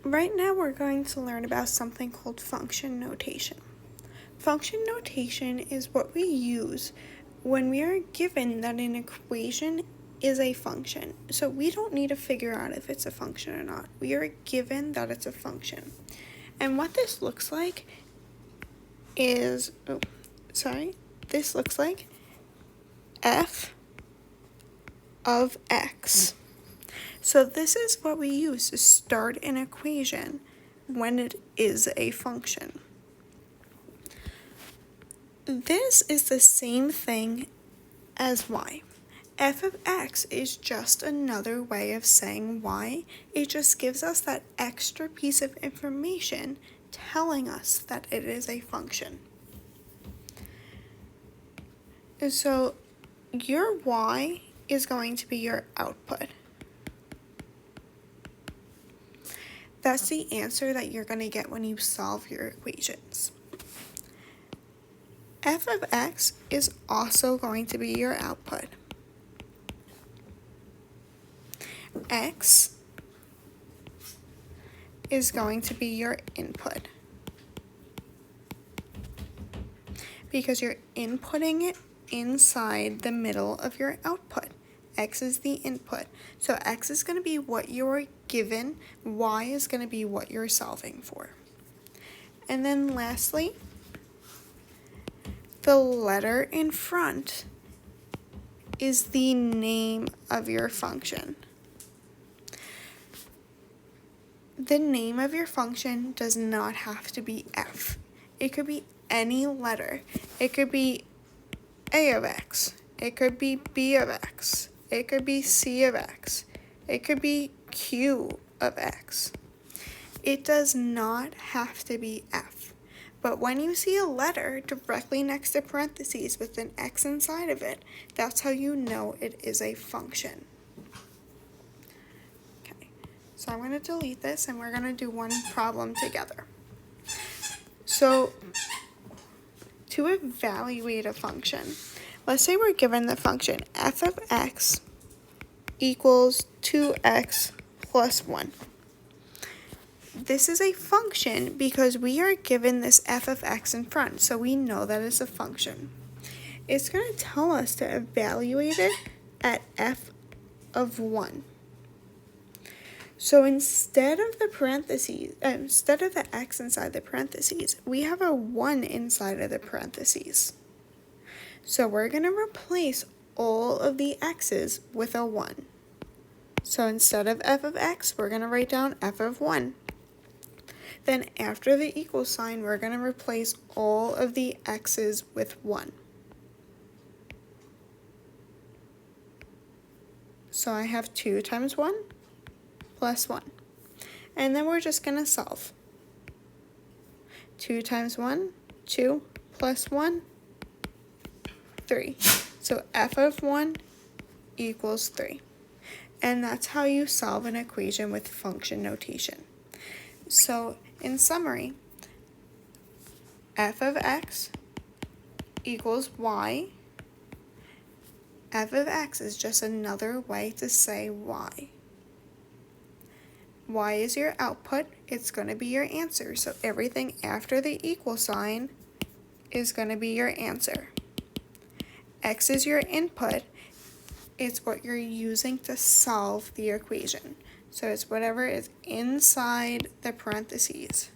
Right now we're going to learn about something called function notation. Function notation is what we use when we are given that an equation is a function. So we don't need to figure out if it's a function or not. We are given that it's a function. And what this looks like is, this looks like f of x. So this is what we use to start an equation when it is a function. This is the same thing as y. F of x is just another way of saying y. It just gives us that extra piece of information telling us that it is a function. So your y is going to be your output. That's the answer that you're going to get when you solve your equations. F of x is also going to be your output. X is going to be your input, because you're inputting it inside the middle of your output. X is the input. So x is going to be what you're given, y is going to be what you're solving for. And then lastly, the letter in front is the name of your function. The name of your function does not have to be f. It could be any letter. It could be a of x. It could be b of x. It could be c of x. It could be q of x. It does not have to be f. But when you see a letter directly next to parentheses with an x inside of it, that's how you know it is a function. Okay, so I'm going to delete this and we're going to do one problem together. So to evaluate a function, let's say we're given the function f of x equals 2x plus 1. This is a function because we are given this f of x in front, so we know that it's a function. It's going to tell us to evaluate it at f of 1. So instead of the parentheses, instead of the x inside the parentheses, we have a 1 inside of the parentheses. So we're going to replace all of the x's with a 1. So instead of f of x, we're going to write down f of 1. Then after the equal sign, we're going to replace all of the x's with 1. So I have 2 times 1 plus 1. And then we're just going to solve. 2 times 1, 2 plus 1, 3. So f of 1 equals 3. And that's how you solve an equation with function notation. So in summary, f of x equals y. F of x is just another way to say y. Y is your output. It's going to be your answer. So everything after the equal sign is going to be your answer. X is your input. It's what you're using to solve the equation. So it's whatever is inside the parentheses.